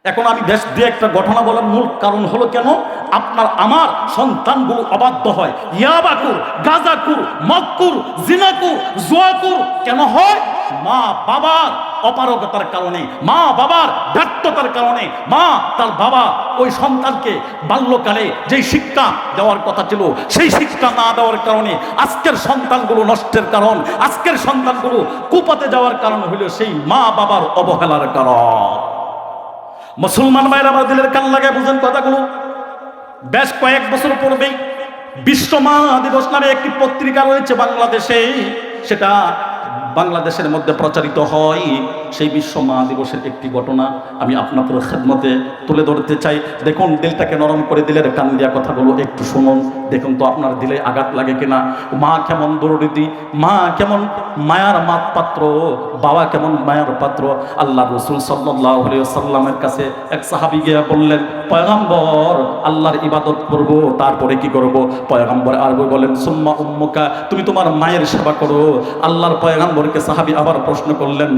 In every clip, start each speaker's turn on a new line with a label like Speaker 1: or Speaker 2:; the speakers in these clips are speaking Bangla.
Speaker 1: এখন আমি বেশ দু একটা ঘটনা বলার মূল কারণ হলো, কেন আপনার আমার সন্তানগুলো অবাধ্য হয়, ইয়াবাকুর, গাজাকুর, মক্কুর, জিনাকুর, জুয়াকুর কেন হয়? মা বাবার অপারগতার কারণে, মা বাবার ব্যর্থতার কারণে। মা তার বাবা ওই সন্তানকে বাল্যকালে যেই শিক্ষা দেওয়ার কথা ছিল সেই শিক্ষা না দেওয়ার কারণে আজকের সন্তানগুলো নষ্টের কারণ, আজকের সন্তানগুলো কুপাতে যাওয়ার কারণ হলো সেই মা বাবার অবহেলার কারণ। মুসলমান ভাইরা আমার দিলের কান লাগায় বুঝেন কথাগুলো। বেশ কয়েক বছর পূর্বেই বিশ্ব মা দিবস নামে একটি পত্রিকা রয়েছে বাংলাদেশে, সেটা বাংলাদেশের মধ্যে প্রচারিত হয়। সেই বিশ্ব মা দিবসের একটি ঘটনা আমি আপনাদের খেদমতে তুলে ধরতে চাই। দেখুন, দিলটাকে নরম করে দিলের কান দিয়া কথাগুলো একটু শুনুন, দেখুন তো আপনার দিলে আঘাত লাগে কিনা। মা কেমন দরদি, মা কেমন মায়ার মাত পাত্র, বাবা কেমন মায়ার পাত্র। আল্লাহ রসুল সাল্লাল্লাহু আলাইহি ওয়াসাল্লামের কাছে এক সাহাবী গিয়ে বললেন, পয়গম্বর আল্লাহর ইবাদত করব, তারপরে কি করব? পয়গম্বর আরবি বলেন, সুম্মা উম্মুকা, তুমি তোমার মায়ের সেবা করো। আল্লাহর পয়গম্বরকে সাহাবী আবার প্রশ্ন করলেন,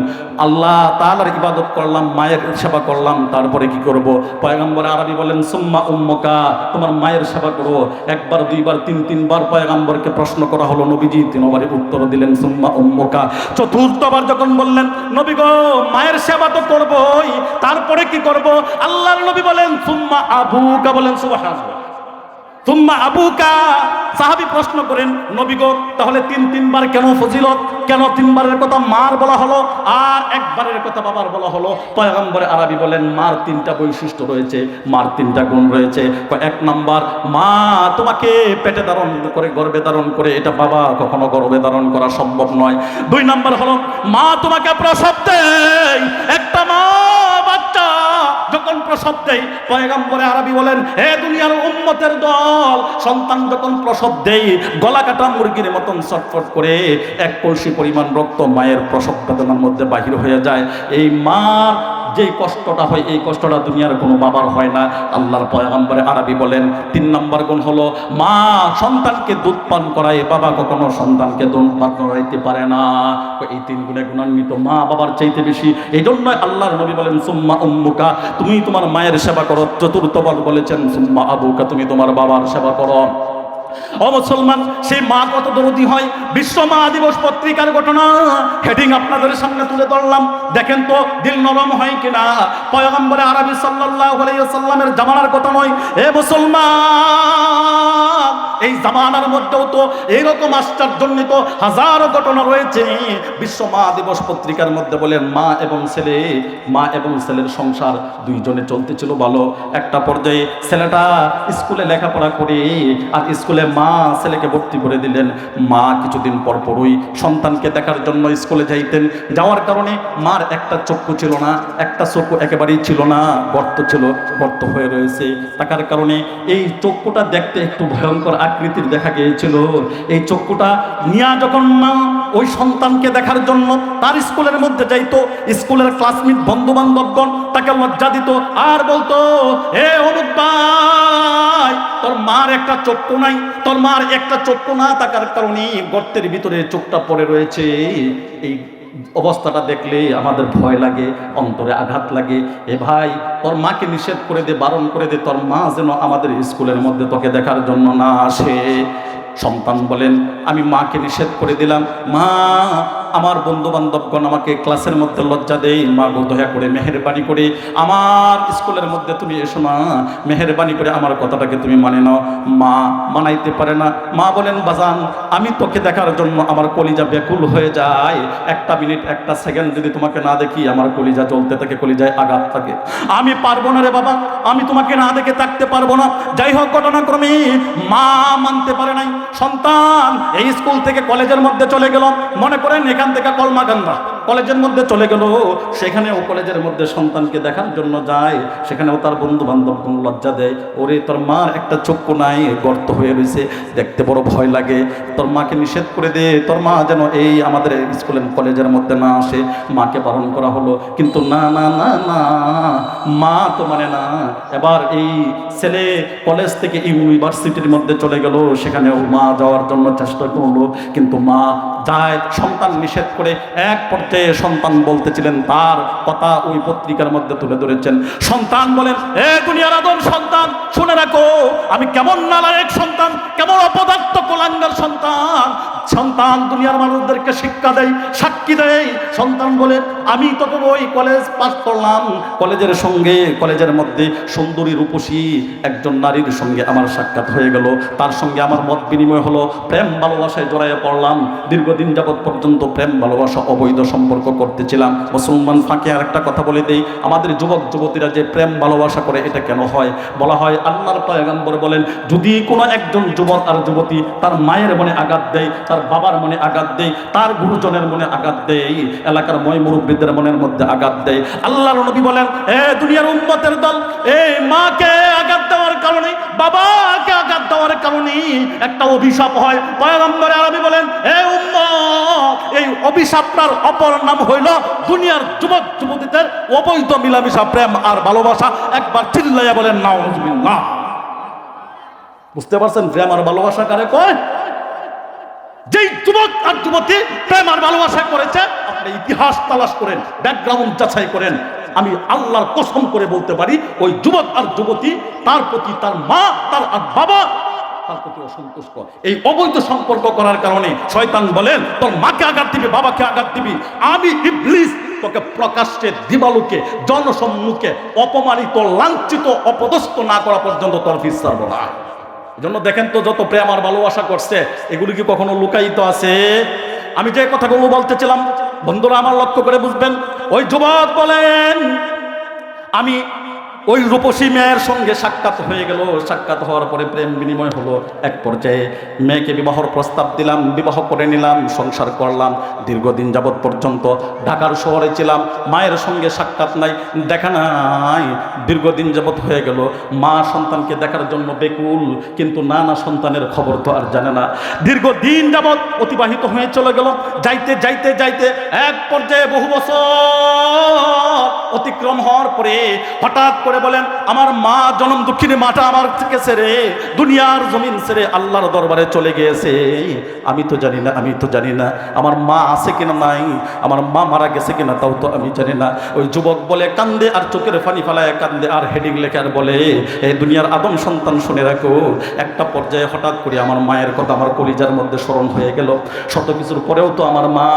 Speaker 1: আল্লাহ তাআলার ইবাদত করলাম, মায়ের সেবা করলাম, তারপরে কি করব? পয়গম্বর আরবি বলেন, সুম্মা উম্মুকা, তোমার মায়ের সেবা করো। একবার, দুইবার, তিনবার পয়গম্বরকে প্রশ্ন করা হলো, নবীজি তিনবারই উত্তর দিলেন সুম্মা উম্মুকা। চতুর্থবার যখন বললেন, নবী গো মায়ের সেবা তো করবই, তারপরে কি করব? আল্লাহর নবী বলেন, সুম্মা আবুকা, বলেন সুবহানাল্লাহ, সুম্মা আবুকা। সাহাবী প্রশ্ন করেন, নবী গো তাহলে তিনবার কেন ফজিলত, কেন তিনবারের কথা মার বলা হলো আর একবারের কথা বাবার বলা হলো? পয়গম্বর আরবি বলেন, মার তিনটা বৈশিষ্ট্য রয়েছে, মার তিনটা গুণ রয়েছে। এক নাম্বার, মা তোমাকে পেটে ধারণ করে, গর্ভে ধারণ করে, এটা বাবা কখনো গর্ভে ধারণ করা সম্ভব নয়। দুই নাম্বার হলো, মা তোমাকে প্রসব দেয়। একটা মা বাচ্চা যখন প্রসব দেয়, পয়গম্বরে আরবি বলেন, হে দুনিয়ার উম্মতের দল, সন্তান যখন প্রসব দেয় গলা কাটা মুরগির মতন ছটফট করে এক কলসি পরিমাণ রক্ত মায়ের প্রসব বেদনার মধ্যে বাহির হয়ে যায়। এই মার যে কষ্টটা হয়, এই কষ্টটা দুনিয়ার কোনো বাবার হয় না। আল্লাহর পয়গম্বরে আরবি বলেন, তিন নম্বর গুণ হলো, মা সন্তানকে দুধ পান করায়, বাবা কখনো সন্তানকে দুধ পান করাইতে পারে না। এই তিন গুণে গুণান্বিত মা বাবার চাইতে বেশি। এই জন্য আল্লাহর নবী বলেন, সুম্মা উম্মুকা, তুমি তোমার মায়ের সেবা করো। চতুর্থবার বলেছেন, সুম্মা আবুকা, তুমি তোমার বাবার সেবা করো। ও মুসলমান, সেই মা কত দরদি হয়। বিশ্ব মা দিবস পত্রিকার ঘটনা হেডিং আপনাদের সামনে তুলে ধরলাম, দেখেন তো দিল নরম হয় কিনা। পয়গম্বরে আরবি সাল্লাল্লাহু আলাইহি ওয়াসাল্লামের জামানার কথা নয়, এ মুসলমান, এই জামানার মধ্যেও তো এইরকম আশ্চর্যজনিত হাজারো ঘটনা রয়েছে। বিশ্ব মা দিবস পত্রিকার মধ্যে বলেন, মা এবং ছেলের সংসার দুইজনে চলতেছিল ভালো। একটা পর্যায়ে ছেলেটা স্কুলে লেখাপড়া করে, আর স্কুলে মা ছেলেকে ভর্তি করে দিলেন। মা কিছুদিন পর পরই সন্তানকে দেখার জন্য স্কুলে যাইতেন। যাওয়ার কারণে মার একটা চক্ষু ছিল না, একটা চক্ষু একেবারেই ছিল না, গর্ত হয়ে রয়েছে। থাকার কারণে এই চক্ষুটা দেখতে একটু ভয়ঙ্কর আকৃতির দেখা গিয়েছিল। এই চক্ষুটা নিয়ে যখন মা ওই সন্তানকে দেখার জন্য তার স্কুলের মধ্যে যাইতো, স্কুলের ক্লাসমেট বন্ধু বান্ধবগণ তাকে লজ্জা দিত আর বলতো, হে অমুক ভাই, তোর মার একটা চক্ষু নাই, তোর মার একটা চক্ষু না থাকার কারণে গর্তের ভিতরে চোখটা পড়ে রয়েছে। এই অবস্থাটা দেখলে আমাদের ভয় লাগে, অন্তরে আঘাত লাগে। এ ভাই, তোর মাকে নিষেধ করে দে, বারণ করে দে, তোর মা যেন আমাদের স্কুলের মধ্যে তোকে দেখার জন্য না আসে। সন্তান বলেন, আমি মাকে নিষেধ করে দিলাম, মা আমার বন্ধু বান্ধবগণ আমাকে ক্লাসের মধ্যে লজ্জা দেয়, মা গো দয়া করে মেহেরবানি করে আমার স্কুলের মধ্যে তুমি এসো না, মেহেরবানি করে আমার কথাটাকে তুমি মানে নাও। মা মানাইতে পারে না। মা বলেন, বাজান, আমি তোকে দেখার জন্য আমার কলিজা ব্যাকুল হয়ে যায়। একটা মিনিট, একটা সেকেন্ড যদি তোমাকে না দেখি আমার কলিজা জ্বলতে থাকে, কলিজায় আঘাত থাকে। আমি পারবো না রে বাবা, আমি তোমাকে না দেখে থাকতে পারবো না। যাই হোক, ঘটনাক্রমে মা মানতে পারে নাই। সন্তান এই স্কুল থেকে কলেজের মধ্যে চলে গেল, মনে করেন এখান থেকে কলমাকান্দা কলেজের মধ্যে চলে গেল। সেখানেও কলেজের মধ্যে সন্তানকে দেখার জন্য যায়, সেখানেও তার বন্ধু বান্ধব লজ্জা দেয়, ওরে তোর মার একটা চক্ষু নাই, গর্ত হয়ে রয়েছে, দেখতে বড় ভয় লাগে, তোর মাকে নিষেধ করে দে, তোর মা যেন এই আমাদের স্কুলের কলেজের মধ্যে না আসে। মাকে বারণ করা হলো, কিন্তু না না না না, মা তো মানে না। এবার এই ছেলে কলেজ থেকে ইউনিভার্সিটির মধ্যে চলে গেল, সেখানেও মা যাওয়ার জন্য চেষ্টা করলো, কিন্তু মা যায়। সন্তান নিষেধ করে এক পর্যায়ে একটাই সন্তান বলতেছিলেন, তার কথা ওই পত্রিকার মধ্যে তুলে ধরেছেন। সন্তান বলেন, এ দুনিয়ার আদম সন্তান, শুনে রাখো আমি কেমন নালায়েক সন্তান, কেমন অপদার্থ কোলাঙ্গার সন্তান। সন্তান দুনিয়ার মানুষদেরকে শিক্ষা দেয়, সাক্ষী দেয়। সন্তান বলে, আমি তত ওই কলেজ পাস করলাম, কলেজের মধ্যে সুন্দরী রূপসী একজন নারীর সঙ্গে আমার সাক্ষাৎ হয়ে গেল, তার সঙ্গে আমার মত বিনিময় হলো, প্রেম ভালোবাসায় জড়াইয়া পড়লাম। দীর্ঘদিন যাবৎ পর্যন্ত প্রেম ভালোবাসা অবৈধ সম্পর্ক করতেছিলাম। মুসলমান ফাঁকে আর একটা কথা বলে দেই, আমাদের যুবক যুবতীরা যে প্রেম ভালোবাসা করে, এটা কেন হয়? বলা হয়, আল্লাহর পয়গম্বর বলেন, যদি কোনো একজন যুবক আর যুবতী তার মায়ের মনে আঘাত দেয়, তার বাবার মনে আঘাত দেয়, তার গুরুজনের মনে আঘাত দেয়, এলাকার ময় মুরব্বীদের মনের মধ্যে আঘাত দেয়, আল্লাহর নবী বলেন, এ দুনিয়ার উম্মতের দল, এই মাকে আঘাত দেওয়ার কারণে, বাবাকে আঘাত দেওয়ার কারণে একটা অভিশাপ হয়। পয়গম্বর আরবি বলেন, এ উম্মত, এই অভিশাপটার অপর নাম হইল দুনিয়ার যুবক যুবতীদের অবৈধ মিলামিশা প্রেম আর ভালোবাসা। একবার চিল্লাইয়া বলেন নাউজুবিল্লাহ। বুঝতে পারছেন প্রেম আর ভালোবাসা কারে কয়? যেই যুবক আর যুবতী প্রেম আর ভালোবাসা করেছে, আপনি ইতিহাস তালাশ করেন, ব্যাকগ্রাউন্ড যাচাই করেন, আমি আল্লাহর কসম করে বলতে পারি, ওই যুবক আর যুবতী তার প্রতি তার মা, তার আর বাবা তার প্রতি অসন্তুষ্ট। এই অবৈধ সম্পর্ক করার কারণে শয়তান বলেন, তোর মাকে আঘাত দিবি, বাবাকে আঘাত দিবি, আমি ইবলিস তোকে প্রকাশ্যে দিবালুকে জনসম্মুখে অপমানিত, লাঞ্ছিত, অপদস্থ না করা পর্যন্ত তোর ফিস ছাড়বো না। জন্য দেখেন তো, যত প্রেম আর ভালোবাসা করছে, এগুলি কি কখনো লুকায়িত আছে? আমি যে কথাগুলো বলতেছিলাম, বন্ধুরা আমার লক্ষ্য করে বুঝবেন। ওই যুবক বলেন, আমি ওই রূপসী মেয়ের সঙ্গে সাক্ষাৎ হয়ে গেল। সাক্ষাৎ হওয়ার পরে প্রেম বিনিময় হলো। এক পর্যায়ে মেয়েকে বিবাহর প্রস্তাব দিলাম, বিবাহ করে নিলাম, সংসার করলাম। দীর্ঘদিন যাবৎ পর্যন্ত ঢাকার শহরে ছিলাম, মায়ের সঙ্গে সাক্ষাৎ নাই, দেখা নাই। দীর্ঘদিন যাবৎ হয়ে গেল, মা সন্তানকে দেখার জন্য বেকুল, কিন্তু নানা সন্তানের খবর তো আর জানে না। দীর্ঘদিন যাবৎ অতিবাহিত হয়ে চলে গেল। যাইতে যাইতে যাইতে এক পর্যায়ে বহু বছর অতিক্রম হওয়ার পরে হঠাৎ করে বলেন, আমার মা, জনম দুঃখিনী মাটা আমার থেকে ছেড়ে, দুনিয়ার জমিন ছেড়ে আল্লাহর দরবারে চলে গিয়েছে। আমি তো জানি না আমার মা আছে কিনা নাই, আমার মা মারা গেছে কিনা তাও তো আমি জানি না। ওই যুবক বলে কান্দে, আর চোখের পানি ফালায় কান্দে, আর হেডিং লেখে আর বলে, এই দুনিয়ার আদম সন্তান শুনে রাখো, একটা পর্যায়ে হঠাৎ করে আমার মায়ের কথা আমার কলিজার মধ্যে স্মরণ হয়ে গেল। শত কিছুর পরেও তো আমার মা,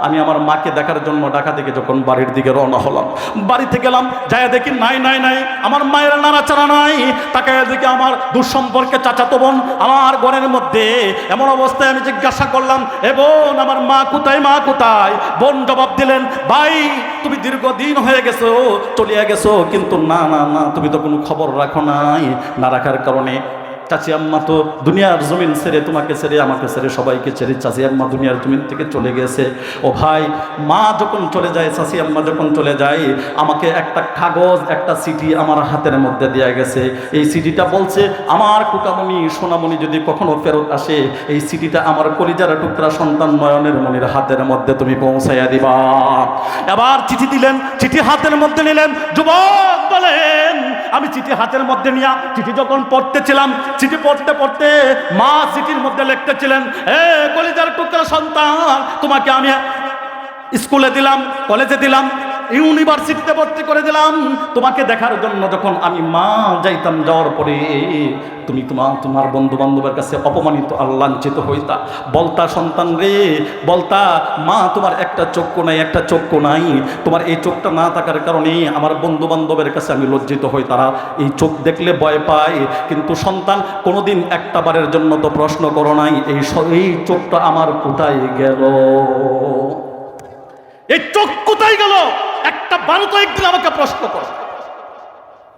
Speaker 1: আমি আমার মাকে দেখার জন্য ঢাকা থেকে যখন বাড়ির দিকে রওনা হলাম, বাড়িতে গেলাম, যাই দেখি নাই নাই নাই, আমার মায়ের নাড়াচাড়া নাই। তাকে দেখি আমার দুঃসম্পর্কে চাচাতো বোন আমার ঘরের মধ্যে। এমন অবস্থায় আমি জিজ্ঞাসা করলাম, এ বোন, আমার মা কোথায়, মা কোথায়? বোন জবাব দিলেন, ভাই তুমি দীর্ঘদিন হয়ে গেছো, চলিয়া গেছো, কিন্তু না না না, তুমি তো কোনো খবর রাখো নাই। না রাখার কারণে চাচি আম্মা তো দুনিয়ার জমিন ছেড়ে, তোমাকে ছেড়ে, আমাকে ছেড়ে, সবাইকে ছেড়ে চাচি আম্মা দুনিয়ার জমিন থেকে চলে গেছে। ও ভাই, মা যখন চলে যায়, চাচি আম্মা যখন চলে যায়, আমাকে একটা কাগজ, একটা চিঠি আমার হাতের মধ্যে দেয়া গেছে। এই চিঠিটা বলছে, আমার কুকামণি সোনামণি যদি কখনো ফেরত আসে, এই চিঠিটা আমার কলিজার টুকরা সন্তান নয়নের মনির হাতের মধ্যে তুমি পৌঁছাইয়া দিবা। এবার চিঠি দিলেন, চিঠি হাতের মধ্যে নিলেন। যুবক বলেন, আমি চিঠি হাতের মধ্যে নিয়া চিঠি যখন পড়তেছিলাম, চিঠি পড়তে পড়তে মা চিঠির মধ্যে লিখতেছিলেন, এ কলিজার টুকরা সন্তান, তোমাকে আমি স্কুলে দিলাম, কলেজে দিলাম, ইউনিভার্সিটিতে ভর্তি করে দিলাম, তোমাকে দেখার জন্য যখন আমি মা যাইতাম, যাওয়ার পরে তুমি তোমার বন্ধু বান্ধবের কাছে অপমানিত আর লাঞ্ছিত হইতা। বলতা, সন্তান রে, বলতা, মা তোমার একটা চক্ষু নাই, একটা চক্ষু নাই, তোমার এই চোখটা না থাকার কারণে আমার বন্ধু বান্ধবের কাছে আমি লজ্জিত হই, তারা এই চোখ দেখলে ভয় পায়। কিন্তু সন্তান, কোনোদিন একটা বারের জন্য তো প্রশ্ন করো নাই, এই চোখটা আমার কোথায় গেল, এই চোখ কোথায় গেল, একটা বারো তো একদিন আমাকে প্রশ্ন করো।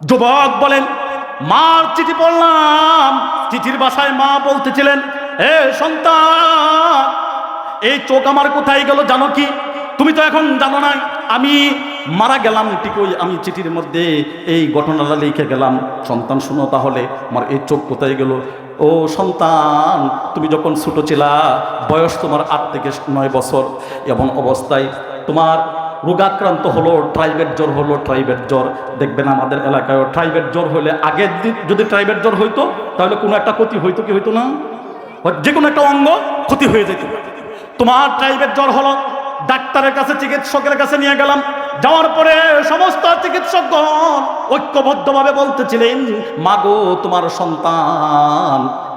Speaker 1: যুবক বলেন, মার চিঠি পড়লাম, চিঠির ভাষায় মা বলতেছিলেন, এ সন্তান, এই চোখ আমার কোথায় গেল জানো কি? তুমি তো এখন জানো না, আমি মারা গেলাম ঠিকই, আমি চিঠির মধ্যে এই ঘটনাটা লিখে গেলাম। সন্তান শুনো তাহলে, আমার এই চোখ কোথায় গেল? ও সন্তান, তুমি যখন ছোট ছিলা, বয়স তোমার 8 থেকে 9 বছর, এমন অবস্থায় তোমার রোগাক্রান্ত হলো, ট্রাইবেট জ্বর হলো। ট্রাইবেট জ্বর দেখবেন আমাদের এলাকায়, ট্রাইবেট জ্বর হলে, আগের দিন যদি ট্রাইবেট জ্বর হইতো তাহলে কোনো একটা ক্ষতি হইতো কি হইতো না, যে কোনো একটা অঙ্গ ক্ষতি হয়ে যেত। তোমার ট্রাইবেট জ্বর হলো, ডাক্তারের কাছে, চিকিৎসকের কাছে নিয়ে গেলাম। যাওয়ার পরে সমস্ত চিকিৎসকগণ ঐক্যবদ্ধভাবে বলতেছিলেন, মাগো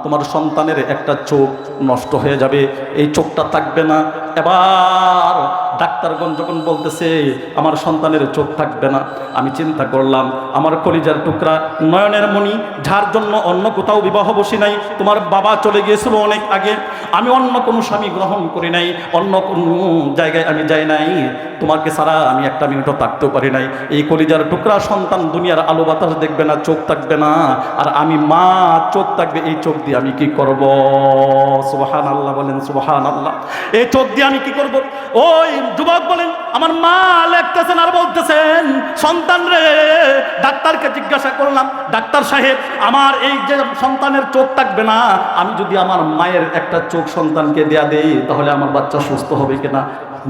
Speaker 1: তোমার সন্তানের একটা চোখ নষ্ট হয়ে যাবে, এই চোখটা থাকবে না। এবার ডাক্তারগণ যখন বলতেছে আমার সন্তানের চোখ থাকবে না, আমি চিন্তা করলাম আমার কলিজার টুকরা, নয়নের মণি, যার জন্য অন্য কোথাও বিবাহ বসি নাই, তোমার বাবা চলে গিয়েছিল অনেক আগে, আমি অন্য কোনো স্বামী গ্রহণ করি নাই, অন্য কোনো জায়গায় আমি যাই নাই, তোমাকে ছাড়া আমি একটা মিনিটও থাকতেও পারি নাই। এই কলিজার টুকরা সন্তান দুনিয়ার আলো বাতাস দেখবে না, চোখ থাকবে না, আর আমি মা, চোখ থাকবে, এই চোখ দিয়ে আমি কি করব? সুবহানাল্লাহ বলেন, সুবহানাল্লাহ। এই চোখ দিয়ে আমি কি করব? ওই যুবক বলেন, আমার মা লেখতেছেন আর বলতেছেন, সন্তান রে, ডাক্তারকে জিজ্ঞাসা করলাম, ডাক্তার সাহেব আমার এই যে সন্তানের চোখ থাকবে না, আমি যদি আমার মায়ের একটা চোখ সন্তানকে দেয়া দেই তাহলে আমার বাচ্চা সুস্থ হবে কিনা?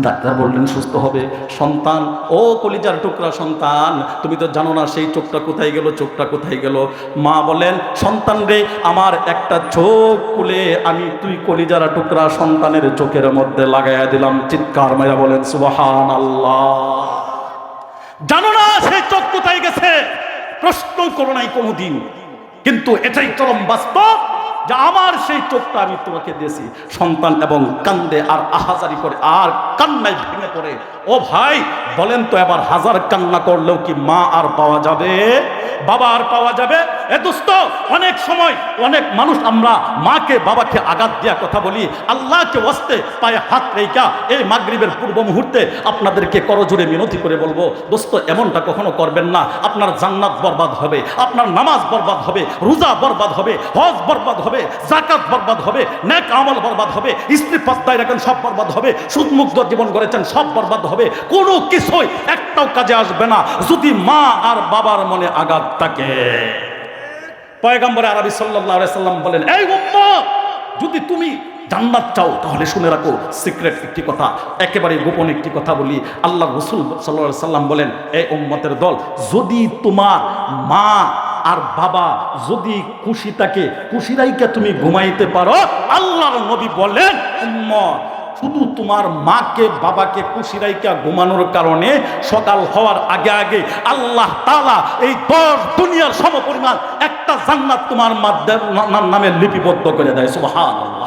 Speaker 1: ডাক্তার বললেন সুস্থ হবে। সন্তান, ও কলিজার টুকরা সন্তান, তুমি তো জানো না সেই চোখটা কোথায় গেল, চোখটা কোথায় গেল? মা বলেন, সন্তান রে, আমার একটা চোখ খুলে আমি তুই কলিজার টুকরা সন্তানের চোখের মধ্যে লাগাইয়া দিলাম। চিৎকার মেরা বলেন সুবহানাল্লাহ। জানো না সেই চোখ কোথায় গেছে, প্রশ্ন করো নাই কোনোদিন, কিন্তু এটাই চরম বাস্তব যে আমার সেই চোখটা আমি তোমাকে দিয়েছি। সন্তান এবং কান্দে আর আহাজারি করে আর কান্নায় ভেঙে পড়ে। ও ভাই বলেন তো, এবার হাজার কান্না করলেও কি মা আর পাওয়া যাবে, বাবা আর পাওয়া যাবে? এ দোস্ত, অনেক সময় অনেক মানুষ আমরা মাকে বাবাকে আঘাত দেওয়া কথা বলি। আল্লাহকে ওয়াস্তে পায়ে হাত রেখা এই মাগরিবের পূর্ব মুহূর্তে আপনাদেরকে করজোড়ে মিনতি করে বলবো, দোস্ত এমনটা কখনো করবেন না। আপনার জান্নাত বরবাদ হবে, আপনার নামাজ বরবাদ হবে, রোজা বরবাদ হবে, হজ বরবাদ হবে, যাকাত বরবাদ হবে, নেক আমল বরবাদ হবে, স্ত্রী পর্দায় রাখেন সব বরবাদ হবে, সুদমুক্ত জীবন গড়েছেন সব বরবাদ হবে, কোনো কিছুই একটাও কাজে আসবে না যদি মা আর বাবার মনে আঘাত থাকে। পয়গম্বর আরবি সাল্লাল্লাহু আলাইহি সাল্লাম বলেন, এই উম্মত, যদি তুমি জান্নাত চাও তাহলে শুনে রাখো, সিক্রেট একটি কথা, একেবারে গোপন একটি কথা বলি। আল্লাহ রাসূল সাল্লাল্লাহু আলাইহি সাল্লাম বলেন, এই উম্মতের দল, যদি তোমার মা আর বাবা যদি খুশি থাকে, খুশি রাইকা তুমি ঘুমাইতে পারো, আল্লাহর নবী বলেন, উম্মত, শুধু তোমার মাকে বাবাকে খুশি রাইকা ঘুমানোর কারণে সকাল হওয়ার আগে আগে আল্লাহ তাআলা এই 10 দুনিয়ার সমপরিমাণ একটা জান্নাত তোমার নামে লিপিবদ্ধ করে দেয়। সুবহানাল্লাহ।